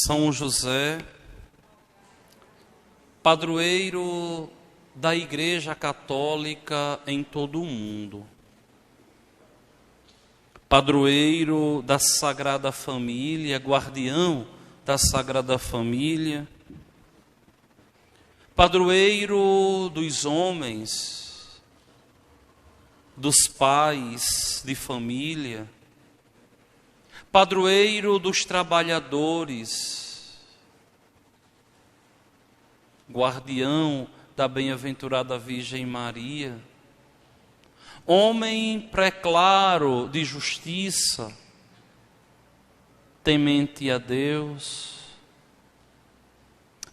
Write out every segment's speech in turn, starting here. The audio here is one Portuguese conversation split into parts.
São José, padroeiro da Igreja Católica em todo o mundo, padroeiro da Sagrada Família, guardião da Sagrada Família, padroeiro dos homens, dos pais de família, padroeiro dos trabalhadores, guardião da bem-aventurada Virgem Maria, homem preclaro de justiça, temente a Deus,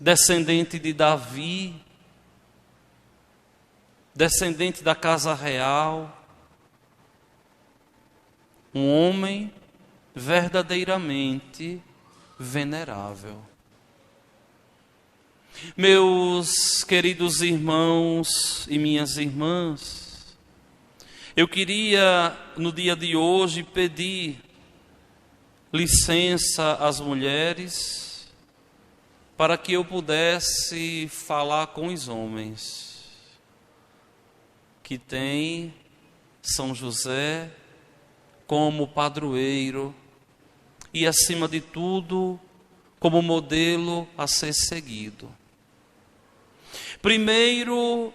descendente de Davi, descendente da casa real, um homem verdadeiramente venerável. Meus queridos irmãos e minhas irmãs, eu queria no dia de hoje pedir licença às mulheres para que eu pudesse falar com os homens que têm São José como padroeiro e, acima de tudo, como modelo a ser seguido. Primeiro,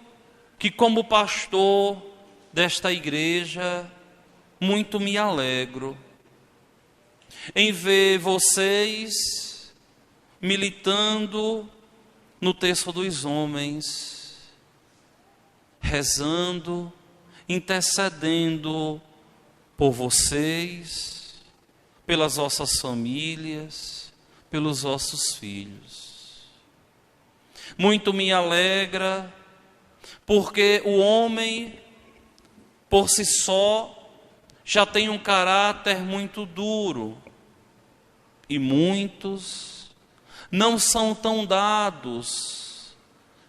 que como pastor desta igreja, muito me alegro em ver vocês militando no terço dos homens, rezando, intercedendo por vocês, pelas vossas famílias, pelos vossos filhos. Muito me alegra, porque o homem, por si só, já tem um caráter muito duro, e muitos não são tão dados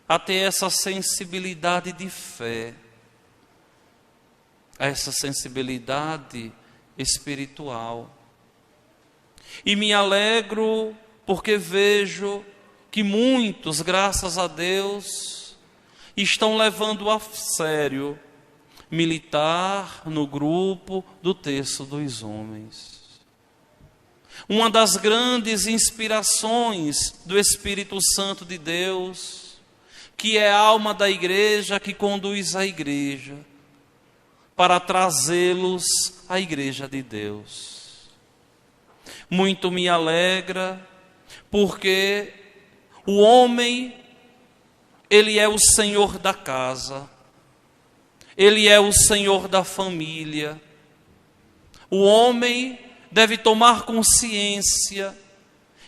a ter essa sensibilidade de fé, essa sensibilidade espiritual. E me alegro porque vejo que muitos, graças a Deus, estão levando a sério militar no grupo do terço dos homens. Uma das grandes inspirações do Espírito Santo de Deus, que é a alma da igreja, que conduz a igreja, para trazê-los à igreja de Deus. Muito me alegra, porque o homem, ele é o senhor da casa, ele é o senhor da família. O homem deve tomar consciência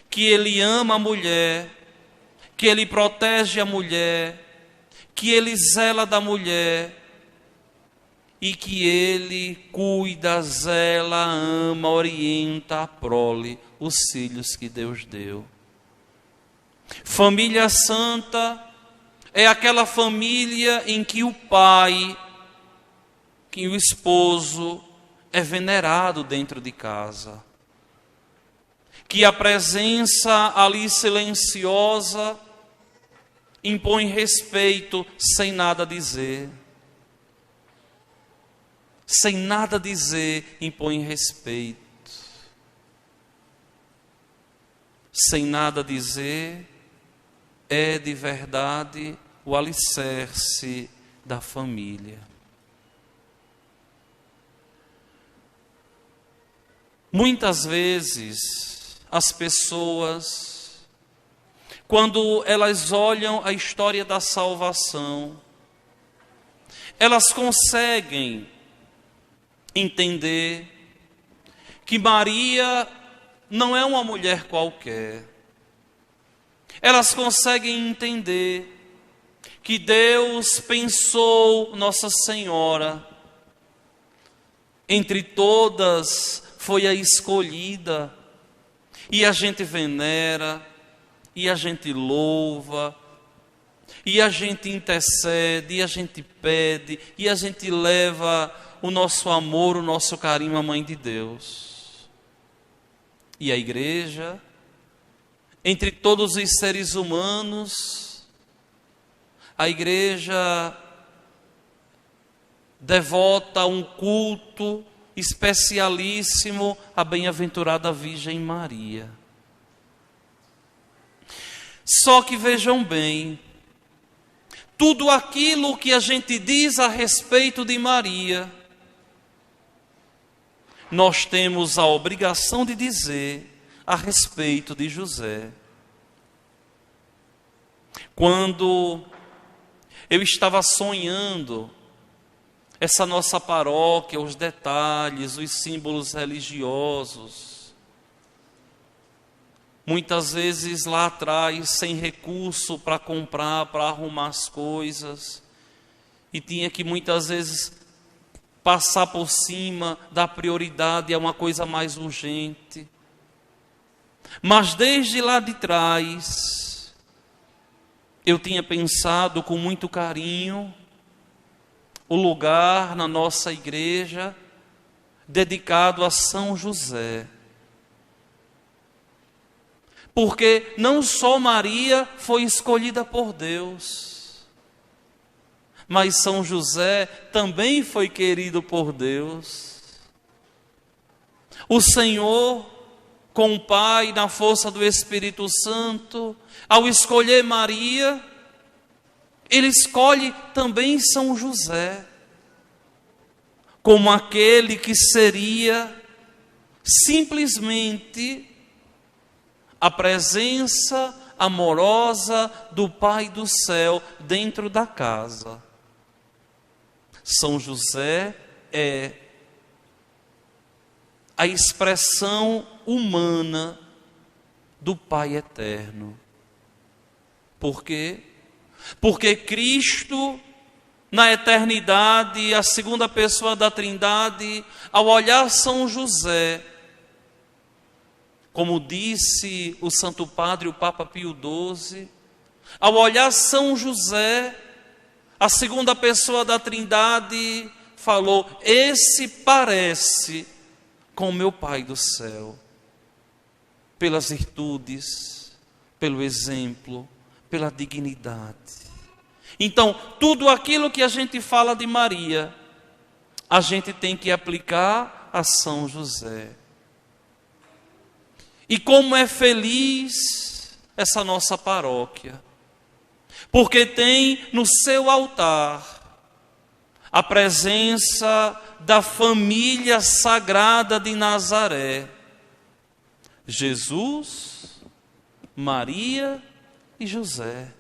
que ele ama a mulher, que ele protege a mulher, que ele zela da mulher, e que ele cuida, zela, ama, orienta a prole, os filhos que Deus deu. Família santa é aquela família em que o pai, que o esposo é venerado dentro de casa, que a presença ali silenciosa impõe respeito sem nada dizer. Sem nada dizer, impõe respeito. Sem nada dizer, é de verdade o alicerce da família. Muitas vezes, as pessoas, quando elas olham a história da salvação, elas conseguem entender que Maria não é uma mulher qualquer. Elas conseguem entender que Deus pensou Nossa Senhora, entre todas foi a escolhida, e a gente venera, e a gente louva, e a gente intercede, e a gente pede, e a gente leva o nosso amor, o nosso carinho à Mãe de Deus. E a igreja entre todos os seres humanos, a igreja devota um culto especialíssimo à bem-aventurada Virgem Maria. Só que vejam bem, tudo aquilo que a gente diz a respeito de Maria, nós temos a obrigação de dizer a respeito de José. Quando eu estava sonhando essa nossa paróquia, os detalhes, os símbolos religiosos, muitas vezes lá atrás, sem recurso para comprar, para arrumar as coisas, e tinha que muitas vezes passar por cima da prioridade a uma coisa mais urgente. Mas desde lá de trás, eu tinha pensado com muito carinho o lugar na nossa igreja dedicado a São José. Porque não só Maria foi escolhida por Deus, mas São José também foi querido por Deus. O Senhor, com o Pai, na força do Espírito Santo, ao escolher Maria, Ele escolhe também São José, como aquele que seria simplesmente a presença amorosa do Pai do céu dentro da casa. São José é a expressão humana do Pai eterno. Por quê? Porque Cristo, na eternidade, a segunda pessoa da Trindade, ao olhar São José, como disse o Santo Padre, o Papa Pio XII, ao olhar São José, a segunda pessoa da Trindade falou: esse parece com meu Pai do céu, pelas virtudes, pelo exemplo, pela dignidade. Então, tudo aquilo que a gente fala de Maria, a gente tem que aplicar a São José. E como é feliz essa nossa paróquia, porque tem no seu altar a presença da família sagrada de Nazaré, Jesus, Maria e José,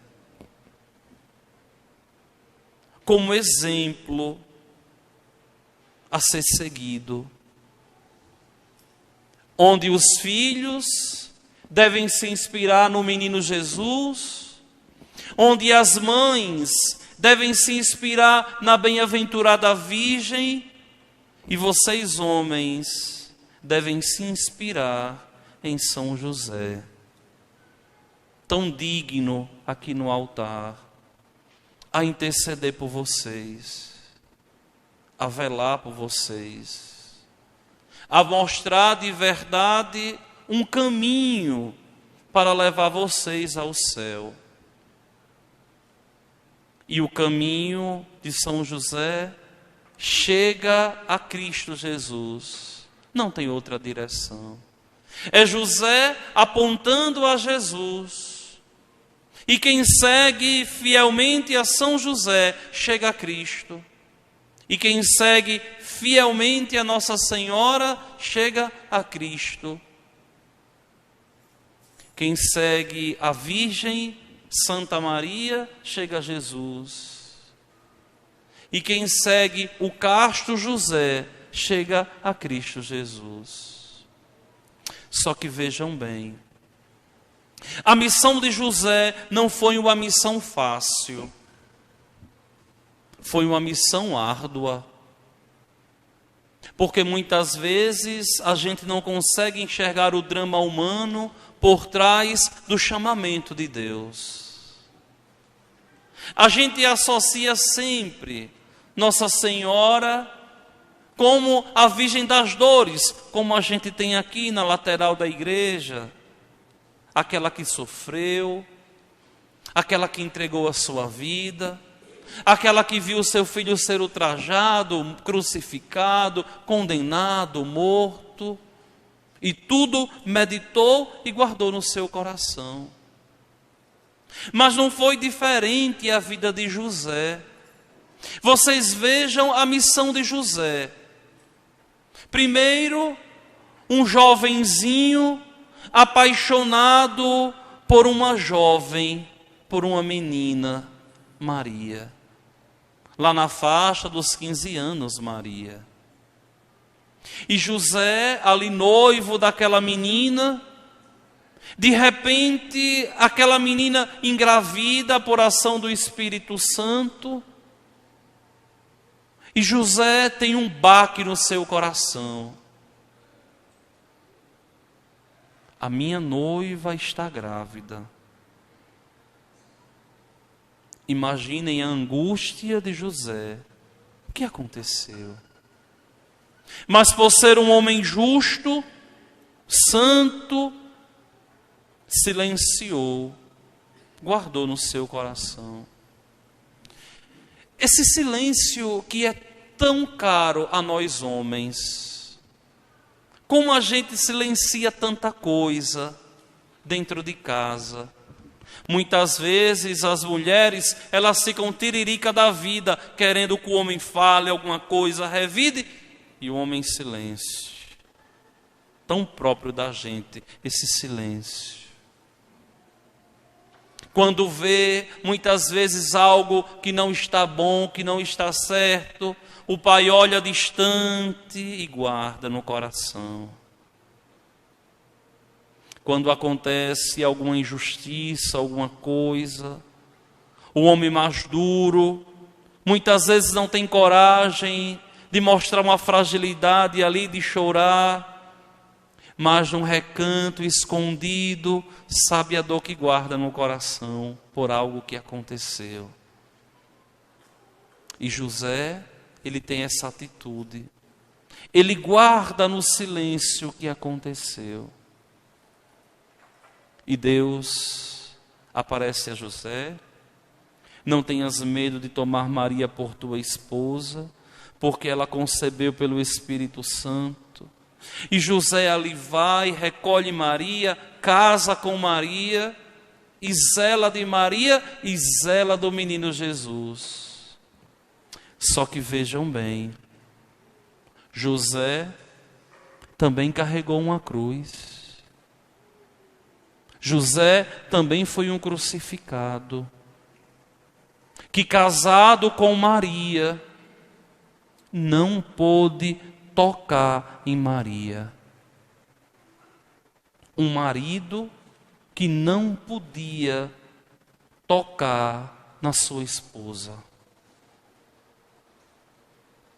como exemplo a ser seguido, onde os filhos devem se inspirar no menino Jesus, onde as mães devem se inspirar na bem-aventurada Virgem, e vocês, homens, devem se inspirar em São José, tão digno aqui no altar, a interceder por vocês, a velar por vocês, a mostrar de verdade um caminho para levar vocês ao céu. E o caminho de São José chega a Cristo Jesus. Não tem outra direção. É José apontando a Jesus. E quem segue fielmente a São José chega a Cristo. E quem segue fielmente a Nossa Senhora chega a Cristo. Quem segue a Virgem Santa Maria chega a Jesus. E quem segue o casto José chega a Cristo Jesus. Só que vejam bem, a missão de José não foi uma missão fácil. Foi uma missão árdua, porque muitas vezes a gente não consegue enxergar o drama humano por trás do chamamento de Deus. A gente associa sempre Nossa Senhora como a Virgem das Dores, como a gente tem aqui na lateral da igreja, aquela que sofreu, aquela que entregou a sua vida, aquela que viu seu filho ser ultrajado, crucificado, condenado, morto, e tudo meditou e guardou no seu coração. Mas não foi diferente a vida de José. Vocês vejam a missão de José. Primeiro, um jovenzinho apaixonado por uma jovem, por uma menina, Maria. Lá na faixa dos 15 anos, Maria. E José, ali noivo daquela menina, de repente, aquela menina engravida por ação do Espírito Santo, e José tem um baque no seu coração. A minha noiva está grávida. Imaginem a angústia de José. O que aconteceu? Mas por ser um homem justo, santo, silenciou, guardou no seu coração. Esse silêncio que é tão caro a nós homens. Como a gente silencia tanta coisa dentro de casa. Muitas vezes as mulheres, elas ficam tiririca da vida, querendo que o homem fale alguma coisa, revide, e o homem em silêncio. Tão próprio da gente, esse silêncio. Quando vê, muitas vezes, algo que não está bom, que não está certo, o pai olha distante e guarda no coração. Quando acontece alguma injustiça, alguma coisa, o homem mais duro, muitas vezes não tem coragem de mostrar uma fragilidade ali, de chorar, mas num recanto escondido, sabe a dor que guarda no coração por algo que aconteceu. E José, ele tem essa atitude. Ele guarda no silêncio o que aconteceu. E Deus aparece a José. Não tenhas medo de tomar Maria por tua esposa, porque ela concebeu pelo Espírito Santo. E José ali vai, recolhe Maria, casa com Maria, e zela de Maria e zela do menino Jesus. Só que vejam bem, José também carregou uma cruz. José também foi um crucificado, que casado com Maria, não pôde tocar em Maria. Um marido que não podia tocar na sua esposa.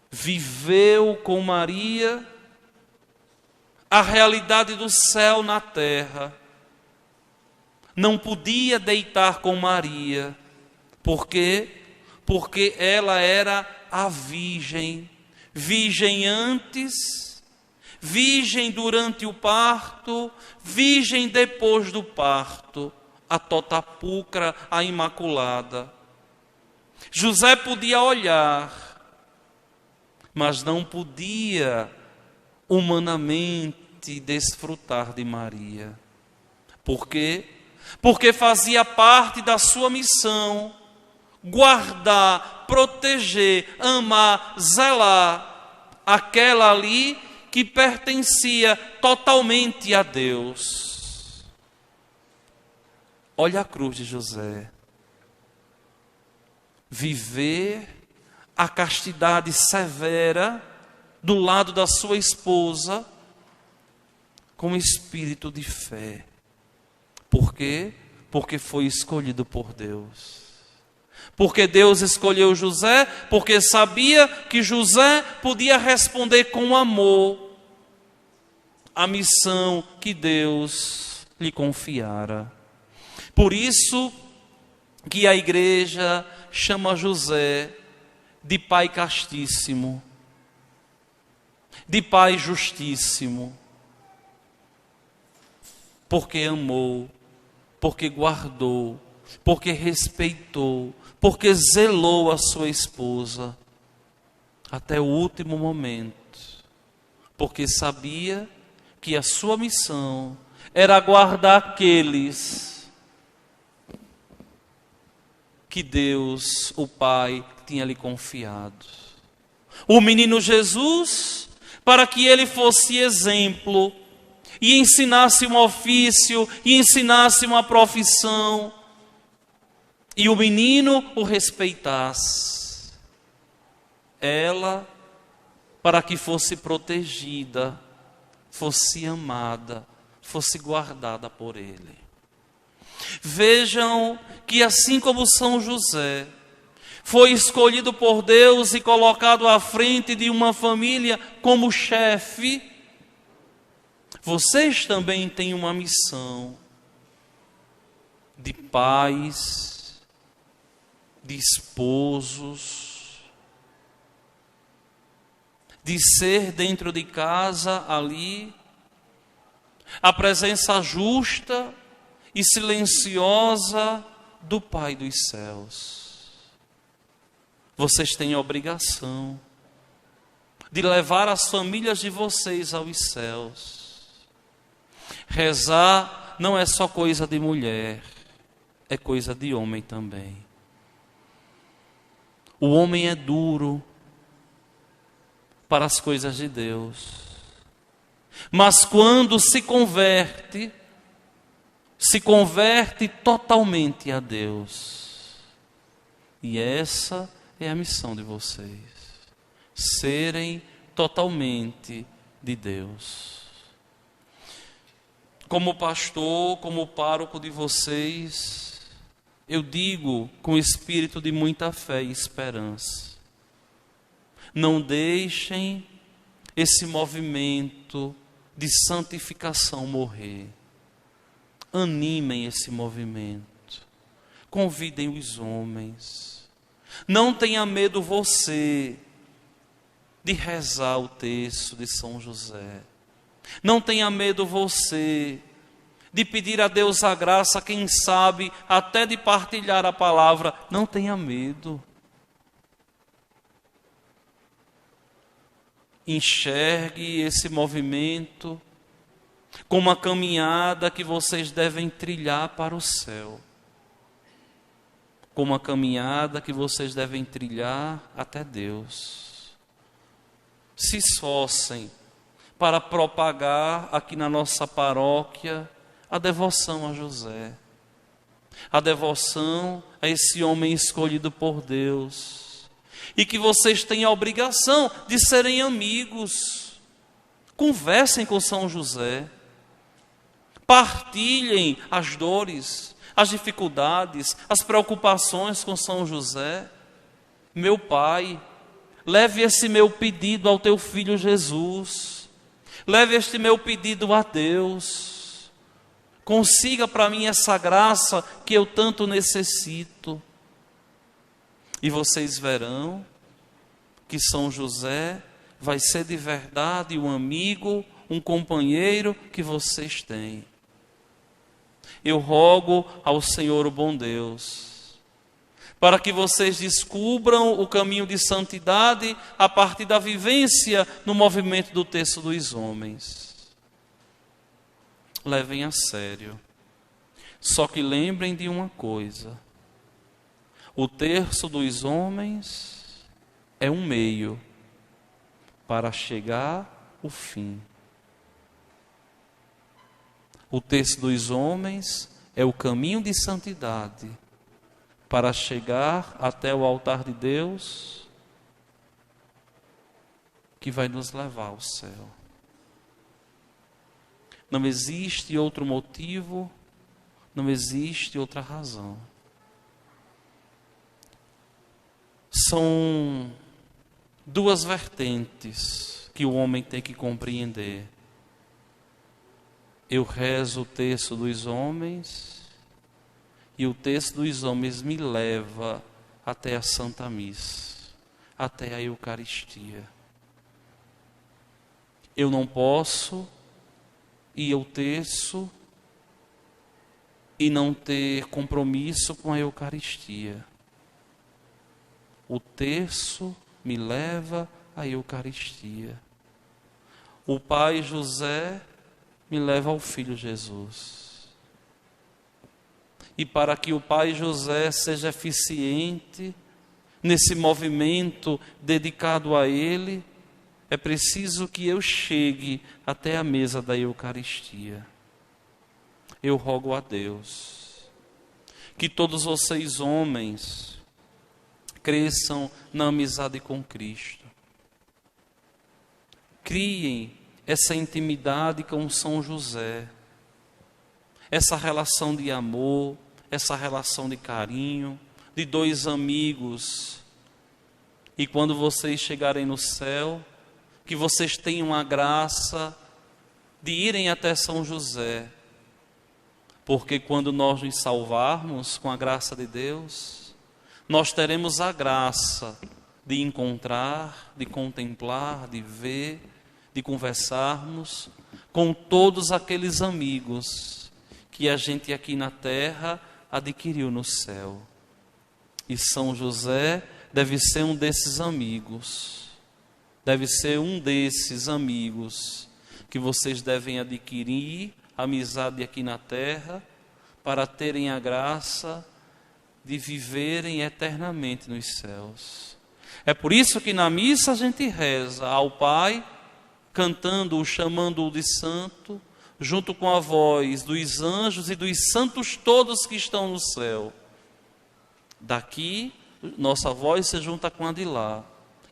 Viveu com Maria a realidade do céu na terra. Não podia deitar com Maria. Por quê? Porque ela era a virgem. Virgem antes, virgem durante o parto, virgem depois do parto, a totapulcra, a imaculada. José podia olhar, mas não podia humanamente desfrutar de Maria. Por quê? Porque fazia parte da sua missão guardar, proteger, amar, zelar aquela ali que pertencia totalmente a Deus. Olha a cruz de José. Viver a castidade severa do lado da sua esposa com espírito de fé. Por quê? Porque foi escolhido por Deus. Porque Deus escolheu José, porque sabia que José podia responder com amor a missão que Deus lhe confiara. Por isso que a igreja chama José de pai castíssimo, de pai justíssimo, porque amou porque guardou, porque respeitou, porque zelou a sua esposa até o último momento, porque sabia que a sua missão era guardar aqueles que Deus, o Pai, tinha lhe confiado. O menino Jesus, para que ele fosse exemplo e ensinasse um ofício, e ensinasse uma profissão, e o menino o respeitasse. Ela, para que fosse protegida, fosse amada, fosse guardada por ele. Vejam que assim como São José foi escolhido por Deus e colocado à frente de uma família como chefe, vocês também têm uma missão de pais, de esposos, de ser dentro de casa ali a presença justa e silenciosa do Pai dos céus. Vocês têm a obrigação de levar as famílias de vocês aos céus. Rezar não é só coisa de mulher, é coisa de homem também. O homem é duro para as coisas de Deus, mas quando se converte totalmente a Deus. E essa é a missão de vocês, serem totalmente de Deus. Como pastor, como pároco de vocês, eu digo com espírito de muita fé e esperança: não deixem esse movimento de santificação morrer. Animem esse movimento. Convidem os homens. Não tenha medo você de rezar o texto de São José. Não tenha medo você de pedir a Deus a graça, quem sabe, até de partilhar a palavra. Não tenha medo. Enxergue esse movimento como uma caminhada que vocês devem trilhar para o céu. Como uma caminhada que vocês devem trilhar até Deus. Se esforcem para propagar aqui na nossa paróquia a devoção a José, a devoção a esse homem escolhido por Deus, e que vocês têm a obrigação de serem amigos. Conversem com São José, partilhem as dores, as dificuldades, as preocupações com São José. Meu pai, leve esse meu pedido ao teu filho Jesus. Leve este meu pedido a Deus. Consiga para mim essa graça que eu tanto necessito. E vocês verão que São José vai ser de verdade um amigo, um companheiro que vocês têm. Eu rogo ao Senhor, o bom Deus, para que vocês descubram o caminho de santidade a partir da vivência no movimento do terço dos homens. Levem a sério. Só que lembrem de uma coisa: o terço dos homens é um meio para chegar o fim. O terço dos homens é o caminho de santidade para chegar até o altar de Deus, que vai nos levar ao céu. Não existe outro motivo, não existe outra razão. São duas vertentes que o homem tem que compreender. Eu rezo o terço dos homens, e o terço dos homens me leva até a Santa Missa, até a Eucaristia. Eu não posso ir ao terço e não ter compromisso com a Eucaristia. O terço me leva à Eucaristia. O pai José me leva ao filho Jesus. E para que o pai José seja eficiente nesse movimento dedicado a ele, é preciso que eu chegue até a mesa da Eucaristia. Eu rogo a Deus que todos vocês, homens, cresçam na amizade com Cristo. Criem essa intimidade com São José, essa relação de amor, essa relação de carinho, de dois amigos. E quando vocês chegarem no céu, que vocês tenham a graça de irem até São José, porque quando nós nos salvarmos com a graça de Deus, nós teremos a graça de encontrar, de contemplar, de ver, de conversarmos com todos aqueles amigos que a gente aqui na terra adquiriu no céu. E São José deve ser um desses amigos, deve ser um desses amigos que vocês devem adquirir amizade aqui na terra, para terem a graça de viverem eternamente nos céus. É por isso que na missa a gente reza ao Pai, cantando-o, chamando-o de santo, junto com a voz dos anjos e dos santos todos que estão no céu. Daqui, nossa voz se junta com a de lá.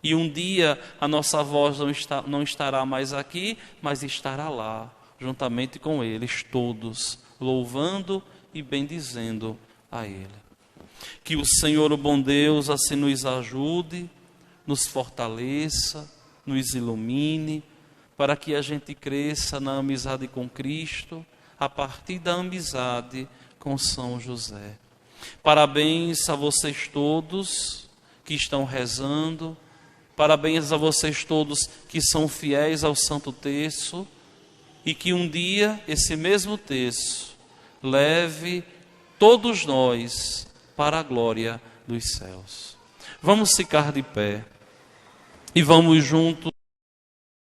E um dia a nossa voz não estará mais aqui, mas estará lá, juntamente com eles todos, louvando e bendizendo a Ele. Que o Senhor, o bom Deus, assim nos ajude, nos fortaleça, nos ilumine, para que a gente cresça na amizade com Cristo, a partir da amizade com São José. Parabéns a vocês todos que estão rezando, parabéns a vocês todos que são fiéis ao Santo Terço, e que um dia esse mesmo terço leve todos nós para a glória dos céus. Vamos ficar de pé e vamos juntos